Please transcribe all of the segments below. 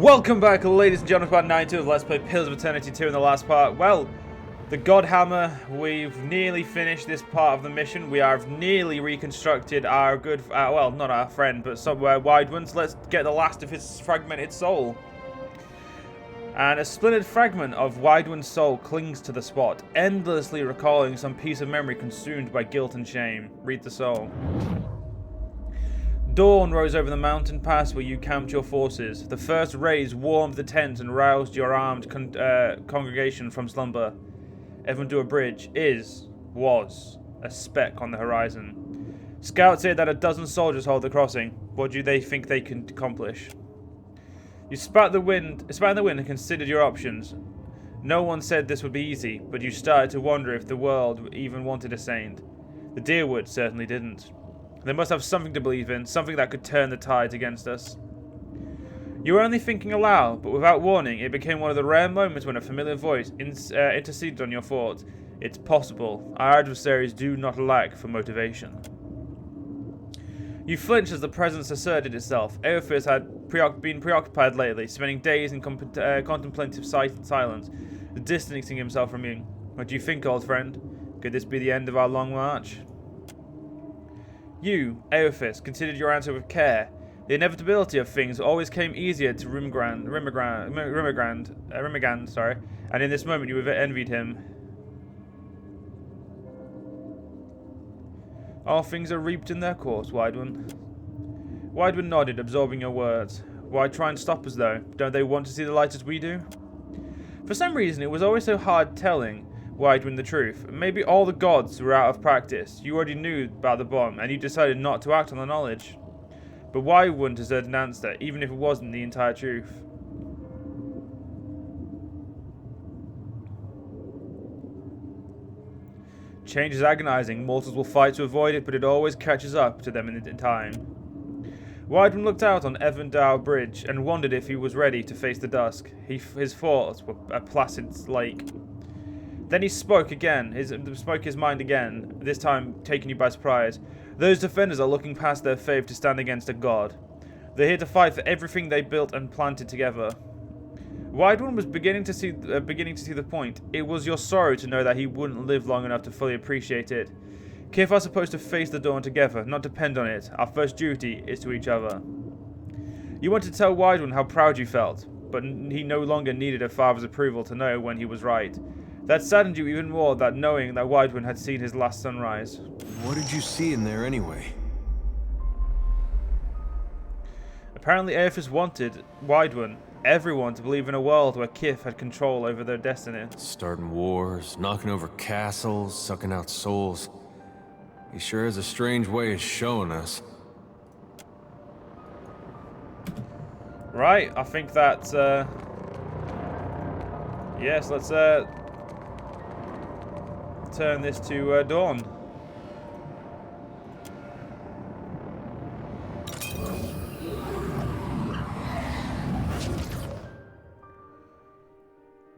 Welcome back, ladies and gentlemen, part 92 of Let's Play Pillars of Eternity 2 in the last part. Well, the God Hammer, we've nearly finished this part of the mission. We have nearly reconstructed our good, well, not our friend, but somewhere Wideman's. Let's get the last of his fragmented soul. And a splintered fragment of Wideman's soul clings to the spot, endlessly recalling some piece of memory consumed by guilt and shame. Read the soul. Dawn rose over the mountain pass where you camped your forces. The first rays warmed the tent and roused your armed congregation from slumber. Evandur Bridge was a speck on the horizon. Scouts say that a dozen soldiers hold the crossing. What do they think they can accomplish? You spat in the wind and considered your options. No one said this would be easy, but you started to wonder if the world even wanted a saint. The Deerwood certainly didn't. They must have something to believe in, something that could turn the tides against us. You were only thinking aloud, but without warning, it became one of the rare moments when a familiar voice interceded on your thoughts. It's possible. Our adversaries do not lack for motivation. You flinched as the presence asserted itself. Eophis had been preoccupied lately, spending days in contemplative silence, distancing himself from you. What do you think, old friend? Could this be the end of our long march? You, Eophis, considered your answer with care. The inevitability of things always came easier to Rimagand, and in this moment you envied him. All things are reaped in their course, Wideman. Wideman nodded, absorbing your words. Why try and stop us, though? Don't they want to see the light as we do? For some reason, it was always so hard telling Wideman the truth. Maybe all the gods were out of practice. You already knew about the bomb, and you decided not to act on the knowledge. But Wideman deserved an answer, even if it wasn't the entire truth. Change is agonizing. Mortals will fight to avoid it, but it always catches up to them in time. Wideman looked out on Evandur Bridge and wondered if he was ready to face the dusk. His thoughts were a placid lake. Then he spoke his mind again, this time taking you by surprise. Those defenders are looking past their faith to stand against a god. They're here to fight for everything they built and planted together. Wideman was beginning to see the point. It was your sorrow to know that he wouldn't live long enough to fully appreciate it. Kith are supposed to face the dawn together, not depend on it. Our first duty is to each other. You wanted to tell Wideman how proud you felt, but he no longer needed a father's approval to know when he was right. That saddened you even more, that knowing that Wideman had seen his last sunrise. What did you see in there anyway? Apparently Eophis wanted Wideman, everyone, to believe in a world where Kith had control over their destiny. Starting wars, knocking over castles, sucking out souls. He sure has a strange way of showing us. Right, I think that, yes, let's, turn this to, Dawn.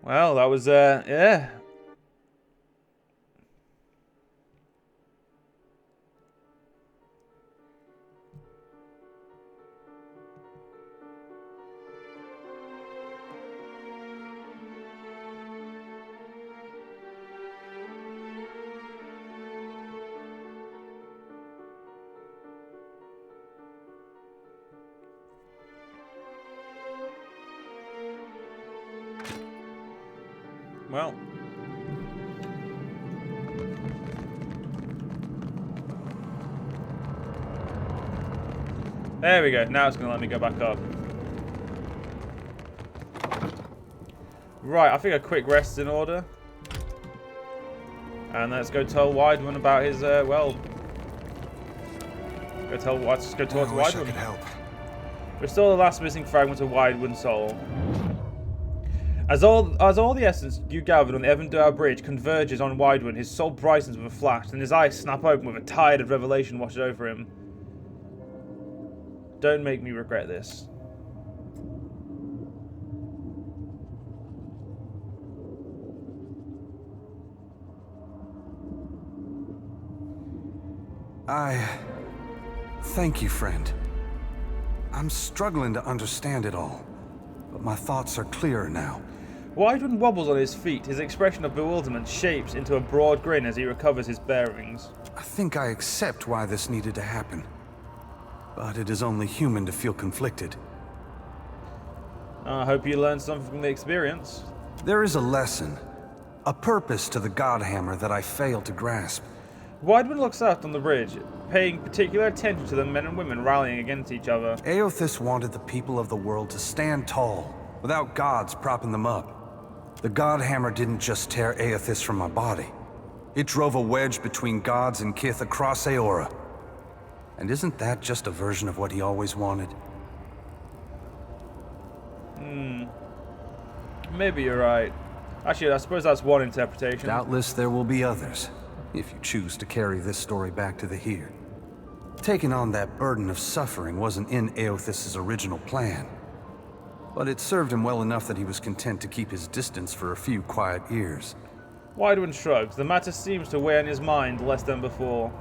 Well, that was, yeah. Well, there we go. Now it's going to let me go back up. Right, I think a quick rest is in order. And let's go tell Wideman about his, well... let's just go talk to Wideman. Restore the last missing fragment of Wideman's soul. As all the essence you gathered on the Evandur Bridge converges on Wideman, his soul brightens with a flash, and his eyes snap open with a tide of revelation washes over him. Don't make me regret this. Thank you, friend. I'm struggling to understand it all. my thoughts are clearer now. Weidman wobbles on his feet, his expression of bewilderment shapes into a broad grin as he recovers his bearings. I think I accept why this needed to happen. But it is only human to feel conflicted. I hope you learned something from the experience. There is a lesson, a purpose to the Godhammer that I failed to grasp. Weidman looks out on the bridge, paying particular attention to the men and women rallying against each other. Aothis wanted the people of the world to stand tall, without gods propping them up. The Godhammer didn't just tear Aothis from my body. It drove a wedge between gods and kith across Aora. And isn't that just a version of what he always wanted? Maybe you're right. Actually, I suppose that's one interpretation. Doubtless there will be others, if you choose to carry this story back to the here. Taking on that burden of suffering wasn't in Aothis' original plan. But it served him well enough that he was content to keep his distance for a few quiet years. Weidman shrugs. The matter seems to weigh on his mind less than before.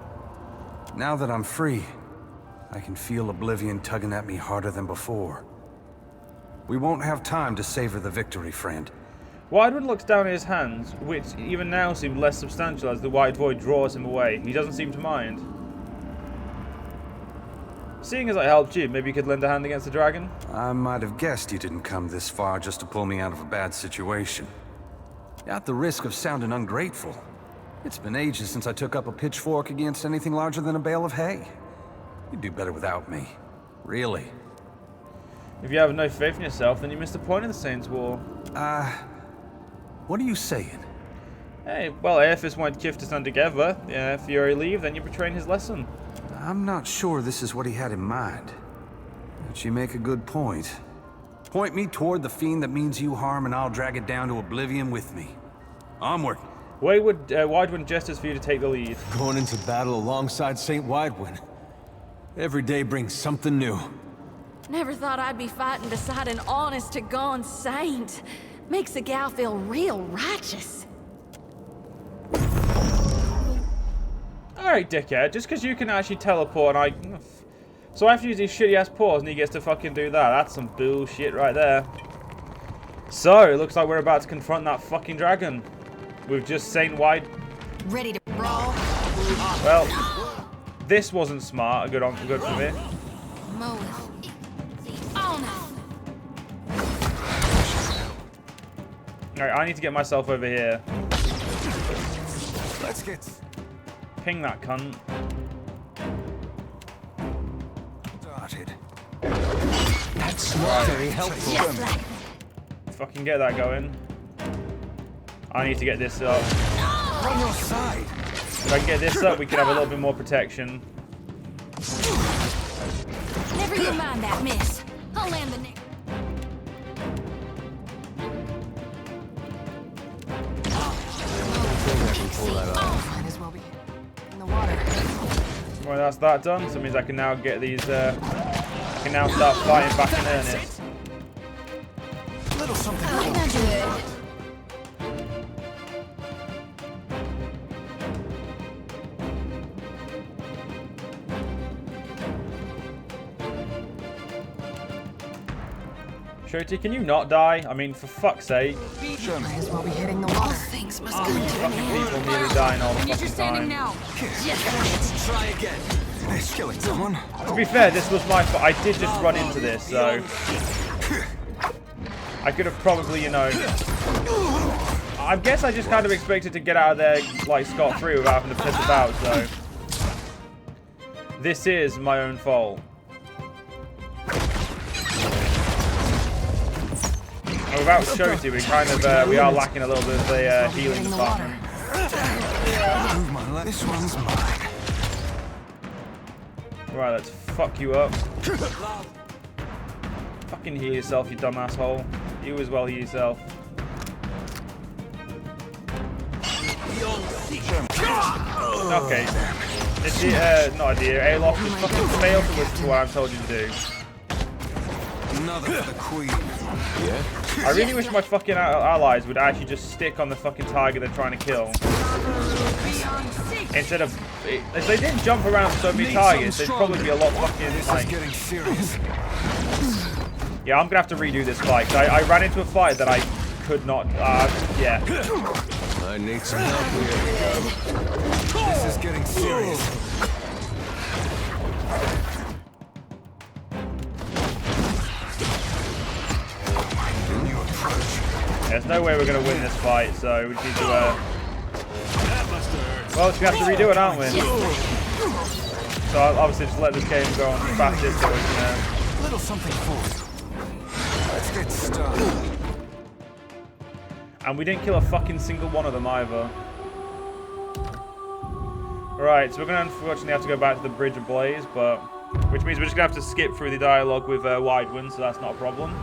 Now that I'm free, I can feel oblivion tugging at me harder than before. We won't have time to savor the victory, friend. Weidman looks down at his hands, which even now seem less substantial as the white void draws him away. He doesn't seem to mind. Seeing as I helped you, maybe you could lend a hand against the dragon? I might have guessed you didn't come this far just to pull me out of a bad situation. At the risk of sounding ungrateful, it's been ages since I took up a pitchfork against anything larger than a bale of hay. You'd do better without me. Really. If you have no faith in yourself, then you missed the point of the Saints' War. What are you saying? Hey, well, Aothis wanted Kith to stand together. Yeah, if you leave, then you're betraying his lesson. I'm not sure this is what he had in mind. But you make a good point. Point me toward the fiend that means you harm and I'll drag it down to oblivion with me. Onward. Weidman gestures for you to take the lead. Going into battle alongside St. Weidman. Every day brings something new. Never thought I'd be fighting beside an honest-to-God saint. Makes a gal feel real righteous. Alright, dickhead, just because you can actually teleport and So I have to use these shitty-ass paws and he gets to fucking do that. That's some bullshit right there. So, it looks like we're about to confront that fucking dragon. With just Saint Wide. Ready to brawl? Well, this wasn't smart. Good for me. Alright, I need to get myself over here. Let's get... Ping that cunt. started. That's not very helpful. Yes, Fucking get that going. I need to get this up. On your side. If I can get this up, we can have a little bit more protection. never you mind that, miss. I'll land the next. Might as well be in the water. Well, that's that done. So it means I can now get these. I can now start fighting back in earnest. Little something. Good. Shoti, can you not die? I mean, for fuck's sake. Might as well be hitting the water. Things must go to an Fucking end. people nearly dying all the fucking time. Now. Let's try again. It's killing someone. To be fair, this was my fault. I did just run into this, so I could have probably, you know. I guess I just kind of expected to get out of there like scot-free without having to piss about. So this is my own fault. And without Shoti, we kind of we are lacking a little bit of the healing department. This one's mine. Right, let's fuck you up. Fucking heal yourself, you dumb asshole. You as well heal yourself. Okay. It's not a deer. Alof, just fucking fail to listen to what I've told you to do. Another for the queen. Yeah? I really wish my fucking allies would actually just stick on the fucking target they're trying to kill. Instead of... If they didn't jump around so many targets, they'd probably be a lot fucking, like... Getting serious. Yeah, I'm gonna have to redo this fight. I ran into a fight that I could not. Yeah. I need some help here. This is getting serious. There's no way we're gonna win this fight, so we just need to. Well, we're gonna have to redo it, aren't we? So I'll obviously just let this game go on fastest so we can. Little something for. Let's get started. And we didn't kill a fucking single one of them either. Right, so we're gonna unfortunately have to go back to the Bridge of Blaze, but which means we're just gonna have to skip through the dialogue with Widewind, so that's not a problem.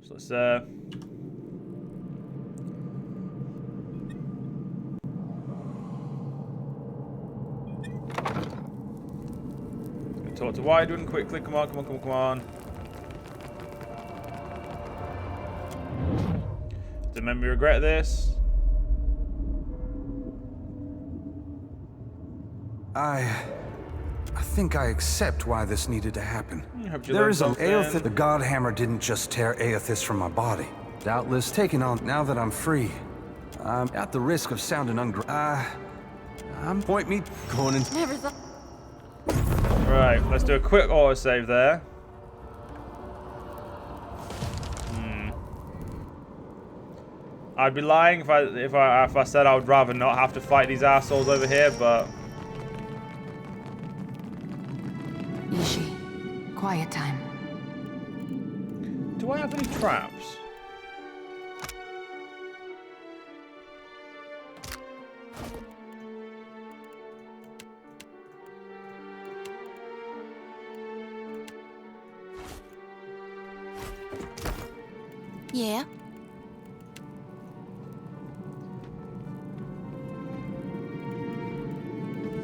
So let's talk to Widewind quickly. Come on, come on, come on, come on. Don't make me regret this. I think I accept why this needed to happen. Hope you There learned is an something. Aethys. The God Hammer didn't just tear Aethys from my body. Doubtless taken on. Now that I'm free, I'm at the risk of sounding I'm point me going in. Never thought. Right, let's do a quick autosave there. I'd be lying if I said I would rather not have to fight these assholes over here, but Ishi, quiet time. do I have any traps? Yeah.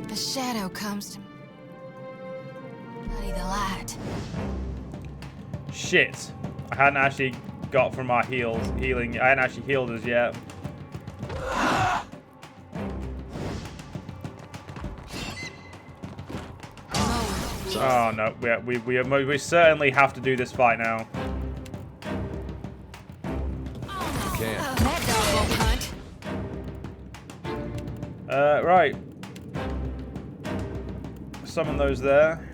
The shadow comes to bloody the light. Shit. I hadn't actually got from our healing. I hadn't actually healed us yet. Oh no, we certainly have to do this fight now. That dog won't hunt. Right. Summon those there.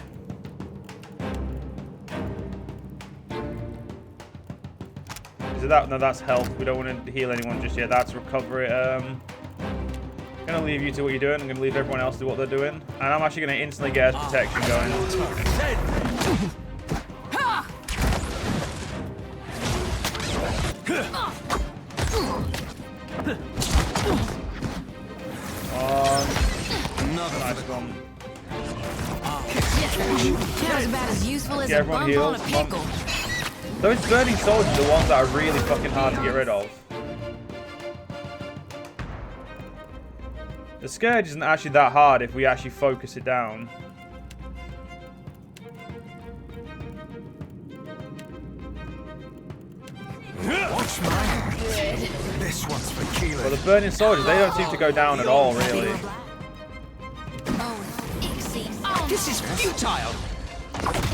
Is it that? No, that's health. We don't want to heal anyone just yet. That's recovery. I'm gonna leave you to what you're doing. I'm gonna leave everyone else to do what they're doing, and I'm actually gonna instantly get us protection going. Another Nice one. That was about as useful as Get a everyone bump healed. on a Come on. pickle. Those burning soldiers are the ones that are really fucking hard to get rid of. The Scourge isn't actually that hard if we actually focus it down. Watch my hand. This one's for Keelan. But the burning soldiers, they don't seem to go down at all, really. This is futile!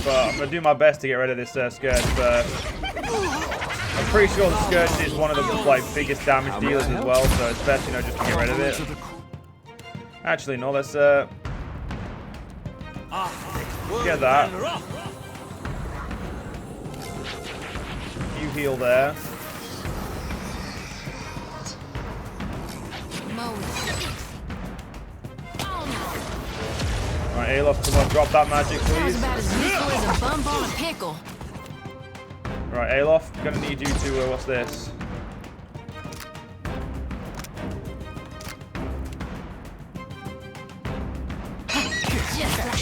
But I'm going to do my best to get rid of this Scourge first. I'm pretty sure the Scourge is one of the biggest damage dealers as well, so it's best, just to get rid of it. Actually, no, let's get that. You heal there. Alright, Alof, come on, drop that magic, That was please. about as useful as a bump on a pickle. Right, Alof, gonna need you to, what's this?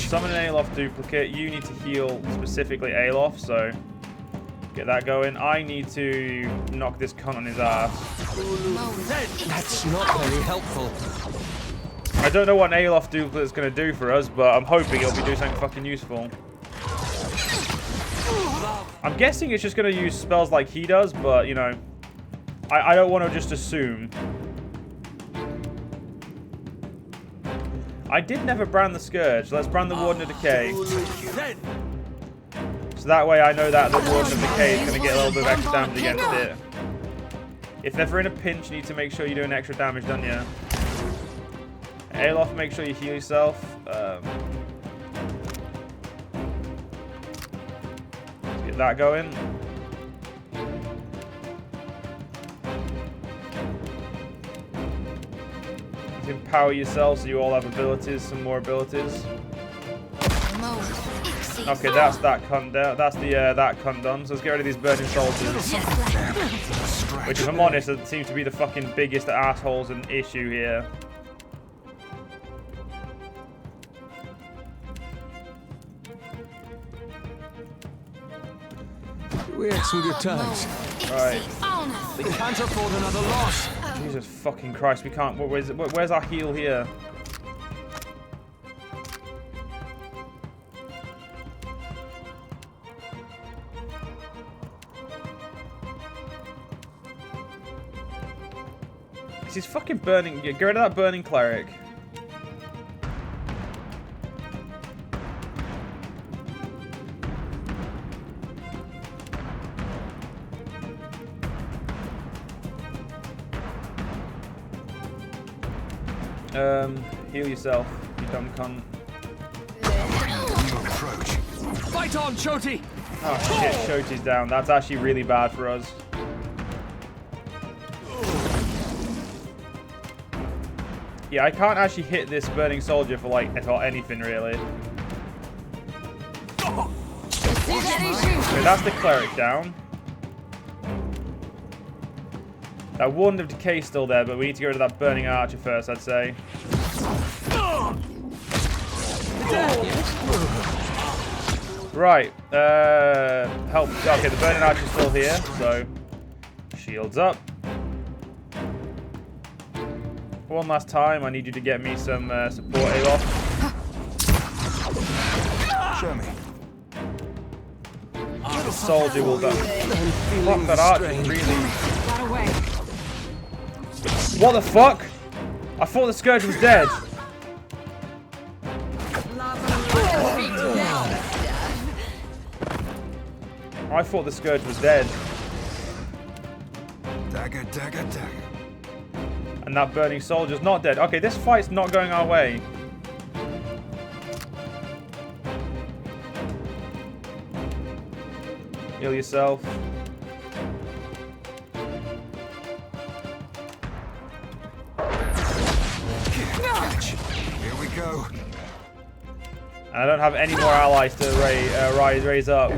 Summon an Alof duplicate. You need to heal specifically Alof, so get that going. I need to knock this cunt on his ass. That's not very helpful. I don't know what an Alof duplicate is going to do for us, but I'm hoping it'll be doing something fucking useful. I'm guessing it's just going to use spells like he does, but, I don't want to just assume. I did never brand the Scourge. Let's brand the Warden of Decay. So that way I know that the Warden of Decay is going to get a little bit of extra damage against it. If ever in a pinch, you need to make sure you're doing extra damage, don't you? Alof, make sure you heal yourself. Get that going. Empower yourself so you all have abilities, some more abilities. Okay, that's that cunt down. That's the that cunt done. So let's get rid of these burning soldiers. Which, if I'm honest, it seems to be the fucking biggest assholes and issue here. We had some good times. Right. We can't afford another loss. Jesus fucking Christ, we can't. Where's our heal here? This is fucking burning. Get rid of that burning cleric. Heal yourself, you dumb cunt. Fight on, Choti! Oh shit, Shoti's down. That's actually really bad for us. Yeah, I can't actually hit this burning soldier for like anything really. Okay, that's the cleric down. That Warden of Decay is still there, but we need to get rid of that burning archer first, I'd say. Right. Help. Okay, the burning archer's still here, so shields up. One last time, I need you to get me some support, Alof. Show me. The soldier will go. Fuck, that archer really. What the fuck? I thought the Scourge was dead. I thought the Scourge was dead. Dagger, dagger, dagger. And that burning soldier's not dead. Okay, this fight's not going our way. Heal yourself. Here we go. And I don't have any more allies to raise up.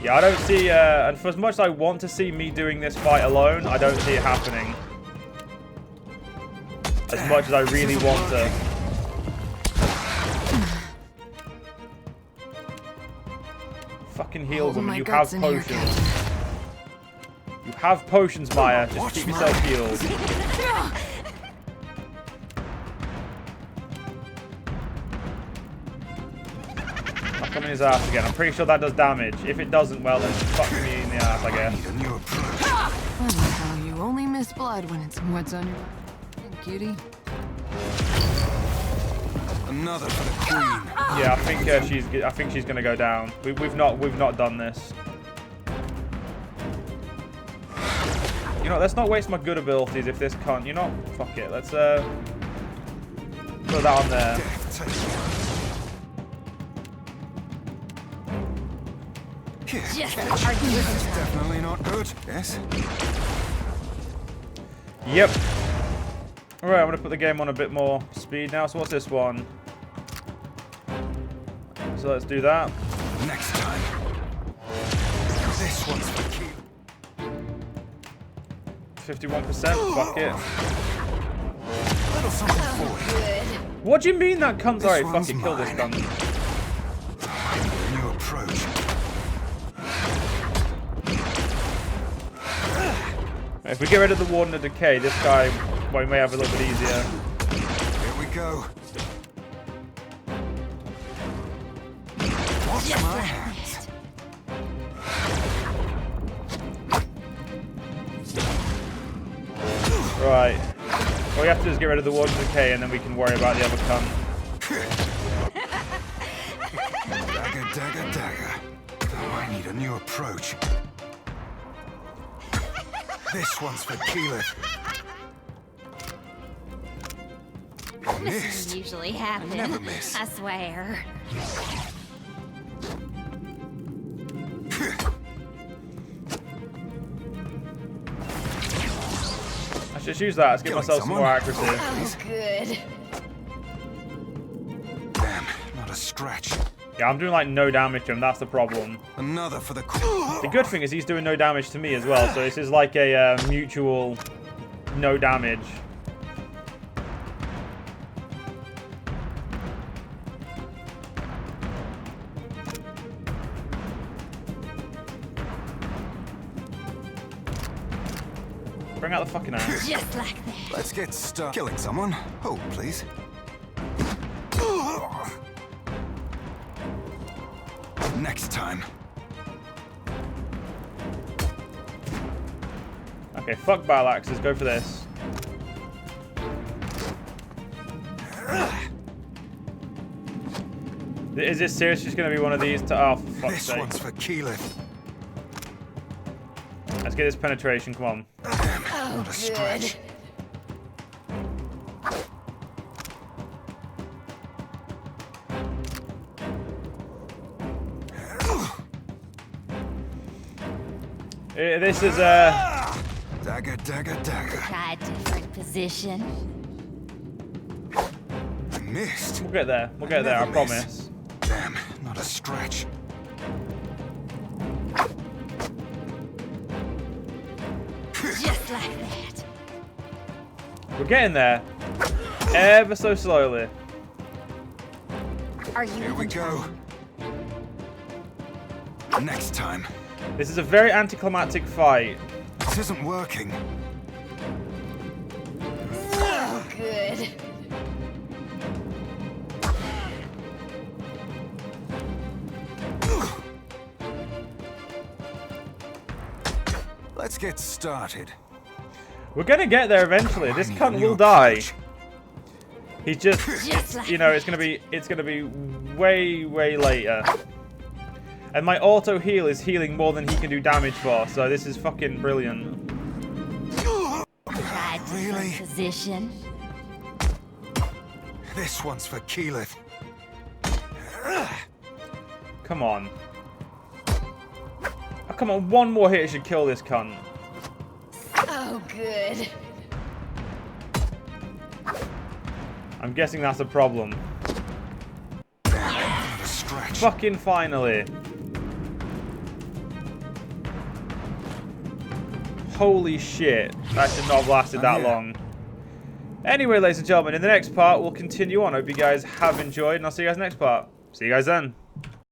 Yeah, I don't see, and for as much as I want to see me doing this fight alone, I don't see it happening. As much as I really want to. Fucking heal, woman, you have potions. You have potions, Maya. Just keep yourself healed. I'll come in his ass again. I'm pretty sure that does damage. If it doesn't, well, then fuck me in the ass, I guess. Funny how you only miss blood when it's what's on your mind, cutie. Another for the queen. Yeah, I think she's gonna go down. We've not done this. You know, let's not waste my good abilities if this can't. You know, fuck it. Let's put that on there. Definitely not good. Yes. Yep. Alright, I'm gonna put the game on a bit more speed now. So what's this one? So let's do that. Next time. This one's for keep. 51%. Fuck it. Little something for you. What do you mean that comes? Alright, one's fucking kill this mine. gun. New approach. If we get rid of the Warden of Decay, this guy, well, we may have a little bit easier. Here we go. Watch my hands. Right. All we have to do is get rid of the water decay and then we can worry about the other cunt. Dagger, dagger, dagger. Oh, I need a new approach. This one's for Keyleth. This Missed. doesn't usually happen. Never miss. I swear. I should use that. Let's give Killing myself some more someone? accuracy. Oh, good. Damn, not a scratch. Yeah, I'm doing like no damage to him. That's the problem. Another for the The good thing is he's doing no damage to me as well. So this is like a mutual no damage. Bring out the fucking axe. Just like that. Let's get started. Killing someone? Hold, please. Next time. Okay, fuck battle axes. Go for this. Is this seriously just going to be one of these? Oh, for fuck's This sake. one's for Keyleth. Let's get this penetration. Come on. Damn, Oh, not a stretch. This is Dagger, dagger, dagger. Try a different position. I missed. We'll get there. We'll get there. I Never miss. promise. Damn, not a scratch. Just like that. We're getting there. Ever so slowly. Are you Here we even go. Next time. This is a very anticlimactic fight. This isn't working. so good? Let's get started. We're gonna get there eventually. This I need a cunt new will die. approach. He's just, Just like you know, it's gonna be way later. And my auto heal is healing more than he can do damage for, so this is fucking brilliant. Try a different Really? position. This one's for Keyleth. Come on. Oh, come on, one more hit should kill this cunt. Oh, good. I'm guessing that's a problem. Not a stretch. Fucking finally. Holy shit. That should not have lasted that long. Anyway, ladies and gentlemen, in the next part, we'll continue on. I hope you guys have enjoyed, and I'll see you guys next part. See you guys then.